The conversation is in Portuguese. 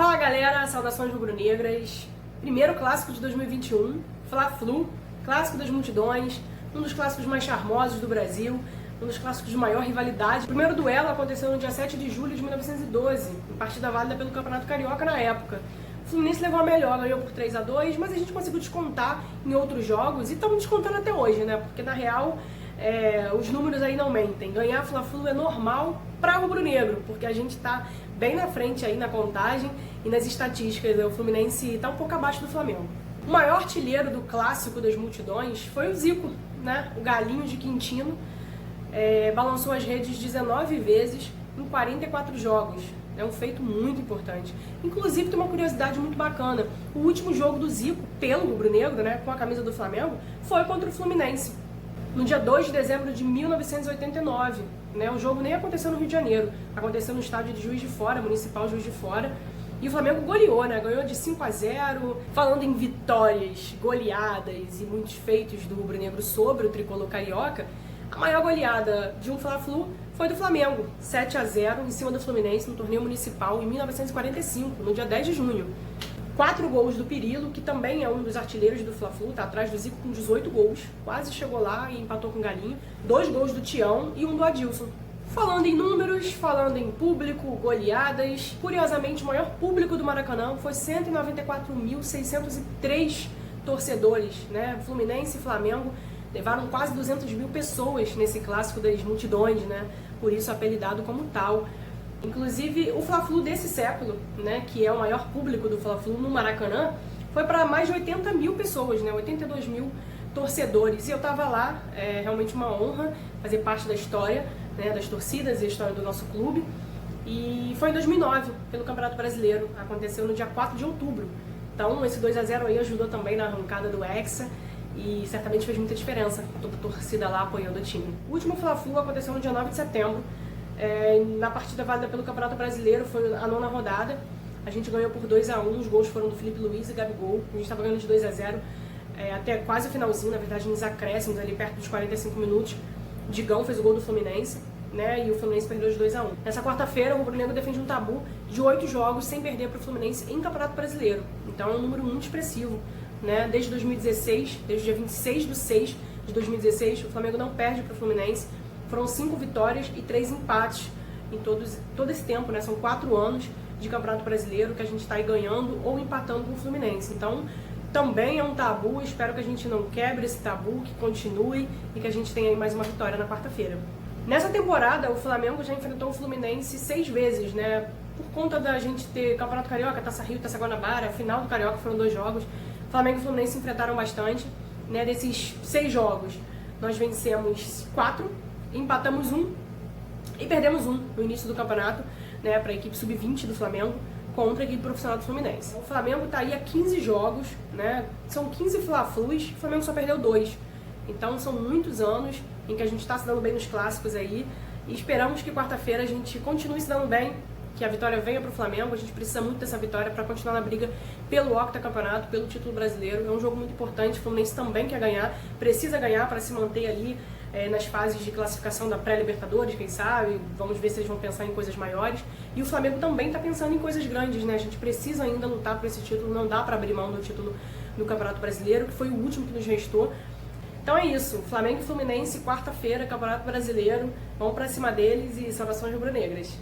Fala galera, saudações rubro-negras. Primeiro clássico de 2021, Fla-Flu, clássico das multidões, um dos clássicos mais charmosos do Brasil, um dos clássicos de maior rivalidade. O primeiro duelo aconteceu no dia 7 de julho de 1912, em partida válida pelo Campeonato Carioca na época. O Fluminense levou a melhor, ganhou por 3-2, mas a gente conseguiu descontar em outros jogos e estamos descontando até hoje, né? Porque na real os números aí não mentem. Ganhar Fla-Flu é normal para o rubro-negro, porque a gente está bem na frente aí na contagem e nas estatísticas. O Fluminense está um pouco abaixo do Flamengo. O maior artilheiro do clássico das multidões foi o Zico, né? O galinho de Quintino. Balançou as redes 19 vezes em 44 jogos. É um feito muito importante. Inclusive, tem uma curiosidade muito bacana. O último jogo do Zico, pelo rubro-negro, né, com a camisa do Flamengo, foi contra o Fluminense, no dia 2 de dezembro de 1989. Né? O jogo nem aconteceu no Rio de Janeiro, aconteceu no estádio de Juiz de Fora, Municipal Juiz de Fora. E o Flamengo goleou, né? Ganhou de 5-0. Falando em vitórias, goleadas e muitos feitos do rubro-negro sobre o tricolor carioca, a maior goleada de um Fla-Flu foi do Flamengo, 7-0 em cima do Fluminense no torneio municipal em 1945, no dia 10 de junho. 4 gols do Pirillo, que também é um dos artilheiros do Fla-Flu, tá atrás do Zico com 18 gols, quase chegou lá e empatou com o Galinho. 2 gols do Tião e um do Adilson. Falando em números, falando em público, goleadas, curiosamente o maior público do Maracanã foi 194.603 torcedores, né? Fluminense e Flamengo levaram quase 200 mil pessoas nesse clássico das multidões, né? Por isso apelidado como tal. Inclusive, o Fla-Flu desse século, né, que é o maior público do Fla-Flu no Maracanã, foi para mais de 80 mil pessoas, né, 82 mil torcedores. E eu estava lá, é realmente uma honra fazer parte da história, né, das torcidas e a história do nosso clube. E foi em 2009, pelo Campeonato Brasileiro, aconteceu no dia 4 de outubro. Então, esse 2-0 aí ajudou também na arrancada do Hexa e certamente fez muita diferença, toda a torcida lá apoiando o time. O último Fla-Flu aconteceu no dia 9 de setembro, na partida válida pelo Campeonato Brasileiro, foi a 9ª rodada. A gente ganhou por 2-1, os gols foram do Felipe Luiz e Gabigol. A gente estava ganhando de 2-0 até quase o finalzinho, na verdade nos acréscimos, ali perto dos 45 minutos. Digão fez o gol do Fluminense, né, e o Fluminense perdeu de 2-1. Nessa quarta-feira, o rubro-negro defende um tabu de 8 jogos sem perder para o Fluminense em Campeonato Brasileiro. Então é um número muito expressivo, né? Desde 2016, desde o dia 26 de 6 de 2016, o Flamengo não perde para o Fluminense. Foram 5 vitórias e 3 empates em todo esse tempo, né? São 4 anos de Campeonato Brasileiro que a gente está aí ganhando ou empatando com o Fluminense. Então, também é um tabu. Espero que a gente não quebre esse tabu, que continue e que a gente tenha aí mais uma vitória na quarta-feira. Nessa temporada, o Flamengo já enfrentou o Fluminense 6 vezes, né? Por conta da gente ter Campeonato Carioca, Taça Rio, Taça Guanabara, a final do Carioca foram 2 jogos. Flamengo e Fluminense se enfrentaram bastante, né? Desses 6 jogos, nós vencemos 4, empatamos 1 e perdemos 1 no início do campeonato, né, para a equipe sub-20 do Flamengo contra a equipe profissional do Fluminense. O Flamengo está aí há 15 jogos, né? São 15 Fla-Flus, o Flamengo só perdeu 2. Então são muitos anos em que a gente está se dando bem nos clássicos aí e esperamos que quarta-feira a gente continue se dando bem, que a vitória venha para o Flamengo. A gente precisa muito dessa vitória para continuar na briga pelo octacampeonato, pelo título brasileiro. É um jogo muito importante, o Fluminense também quer ganhar, precisa ganhar para se manter ali nas fases de classificação da pré-Libertadores, quem sabe, vamos ver se eles vão pensar em coisas maiores. E o Flamengo também está pensando em coisas grandes, né? A gente precisa ainda lutar por esse título, não dá para abrir mão do título do Campeonato Brasileiro, que foi o último que nos restou. Então é isso, Flamengo e Fluminense, quarta-feira, Campeonato Brasileiro, vamos para cima deles e salvações rubro-negras.